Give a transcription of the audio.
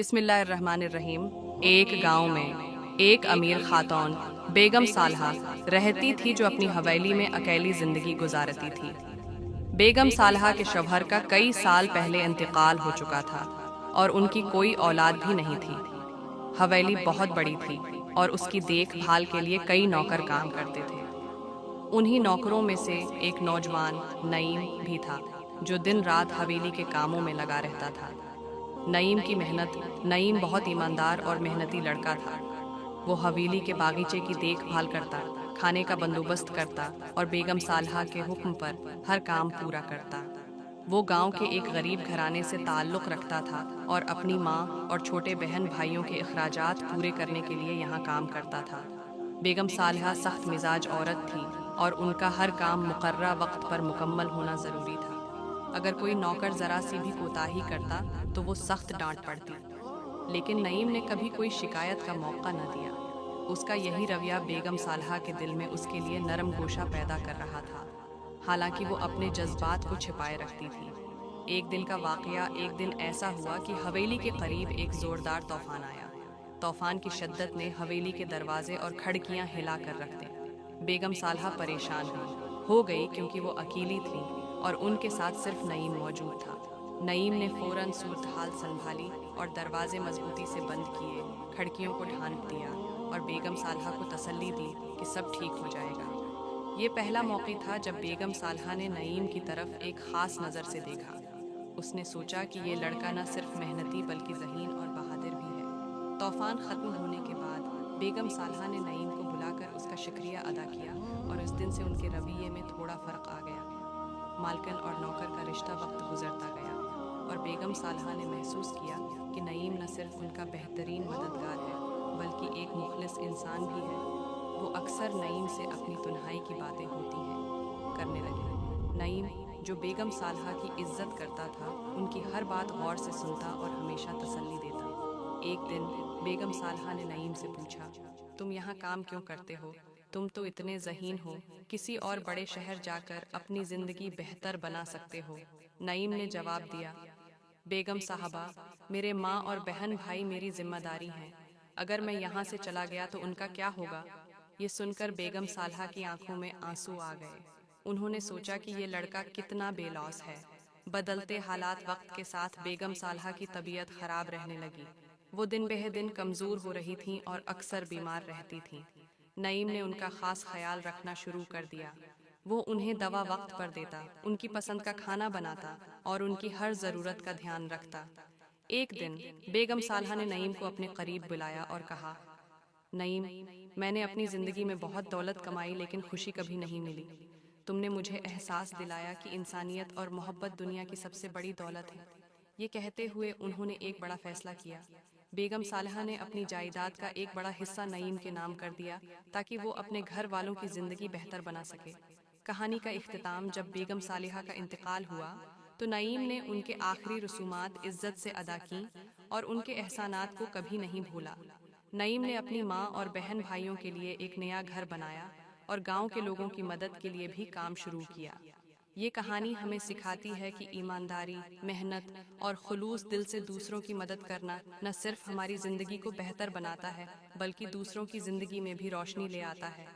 बिस्मिल्लाहिर्रहमानिर्रहीम। एक गांव में एक अमीर खातून बेगम सालहा रहती थी जो अपनी हवेली में अकेली जिंदगी गुजारती थी। बेगम सालहा के शौहर का कई साल पहले इंतकाल हो चुका था और उनकी कोई औलाद भी नहीं थी। हवेली बहुत बड़ी थी और उसकी देखभाल के लिए कई नौकर काम करते थे। उन्हीं नौकरों में से एक नौजवान नईम भी था जो दिन रात हवेली के कामों में लगा रहता था। नईम बहुत ईमानदार और मेहनती लड़का था। वो हवेली के बागीचे की देखभाल करता, खाने का बंदोबस्त करता और बेगम सालहा के हुक्म पर हर काम पूरा करता। वो गांव के एक गरीब घराने से ताल्लुक़ रखता था और अपनी माँ और छोटे बहन भाइयों के अखराजात पूरे करने के लिए यहाँ काम करता था। बेगम सालहा सख्त मिजाज औरत थी और उनका हर काम मुकर्रर वक्त पर मुकम्मल होना ज़रूरी था। अगर कोई नौकर ज़रा सी भी कोताही करता तो वो सख्त डांट पड़ती, लेकिन नईम ने कभी कोई शिकायत का मौका न दिया। उसका यही रवैया बेगम सालहा के दिल में उसके लिए नरम गोशा पैदा कर रहा था, हालांकि वो अपने जज्बात को छिपाए रखती थी। एक दिन का वाक़या एक दिन ऐसा हुआ कि हवेली के करीब एक ज़ोरदार तूफ़ान आया। तूफ़ान की शिद्दत ने हवेली के दरवाजे और खिड़कियाँ हिला कर रख दी। बेगम सालहा परेशान हो गई क्योंकि वो अकेली थी और उनके साथ सिर्फ नईम मौजूद था। नईम ने फ़ौरन सूरत हाल संभाली और दरवाजे मजबूती से बंद किए, खिड़कियों को ढांप दिया और बेगम सालहा को तसल्ली दी कि सब ठीक हो जाएगा। ये पहला मौका था जब बेगम सालहा ने नईम की तरफ एक ख़ास नज़र से देखा। उसने सोचा कि ये लड़का न सिर्फ मेहनती बल्कि ज़हीन और बहादुर भी है। तूफ़ान ख़त्म होने के बाद बेगम सालहा ने नईम को बुलाकर उसका शुक्रिया अदा किया और उस दिन से उनके रवैये में थोड़ा फ़र्क आ गया। मालकिन और नौकर का रिश्ता वक्त गुजरता गया और बेगम सालहा ने महसूस किया कि नईम न सिर्फ उनका बेहतरीन मददगार है बल्कि एक मुखलिस इंसान भी है। वो अक्सर नईम से अपनी तन्हाई की बातें होती हैं करने लगे। नईम, जो बेगम सालहा की इज्जत करता था, उनकी हर बात गौर से सुनता और हमेशा तसल्ली देता। एक दिन बेगम सालहा ने नईम से पूछा, तुम यहाँ काम क्यों करते हो? तुम तो इतने ज़हीन हो, किसी और बड़े शहर जाकर अपनी ज़िंदगी बेहतर बना सकते हो। नईम ने जवाब दिया, बेगम साहबा, मेरे माँ और बहन भाई मेरी जिम्मेदारी हैं। अगर मैं यहाँ से चला गया तो उनका क्या होगा? ये सुनकर बेगम सालहा की आंखों में आंसू आ गए। उन्होंने सोचा कि ये लड़का कितना बेलौस है। बदलते हालात वक्त के साथ बेगम सालहा की तबीयत खराब रहने लगी। वो दिन बह दिन कमज़ोर हो रही थीं और अक्सर बीमार रहती थीं। नईम ने उनका ख़ास ख्याल रखना शुरू कर दिया। वो उन्हें दवा वक्त पर देता, उनकी पसंद का खाना बनाता और उनकी हर ज़रूरत का ध्यान रखता। एक दिन बेगम सालहा ने नईम को अपने करीब बुलाया और कहा, नईम, मैंने अपनी ज़िंदगी में बहुत दौलत कमाई लेकिन खुशी कभी नहीं मिली। तुमने मुझे एहसास दिलाया कि इंसानियत और मोहब्बत दुनिया की सबसे बड़ी दौलत है। ये कहते हुए उन्होंने एक बड़ा फैसला किया। बेगम सालहा ने अपनी जायदाद का एक बड़ा हिस्सा नईम के नाम कर दिया ताकि वो अपने घर वालों की ज़िंदगी बेहतर बना सके। कहानी का इख्तिताम जब बेगम सालहा का इंतकाल हुआ तो नईम ने उनके आखिरी रसूमात इज्जत से अदा की और उनके एहसानात को कभी नहीं भूला। नईम ने अपनी माँ और बहन भाइयों के लिए एक नया घर बनाया और गांव के लोगों की मदद के लिए भी काम शुरू किया। ये कहानी हमें सिखाती है कि ईमानदारी, मेहनत और खुलूस दिल से दूसरों की मदद करना न सिर्फ हमारी ज़िंदगी को बेहतर बनाता है बल्कि दूसरों की ज़िंदगी में भी रोशनी ले आता है।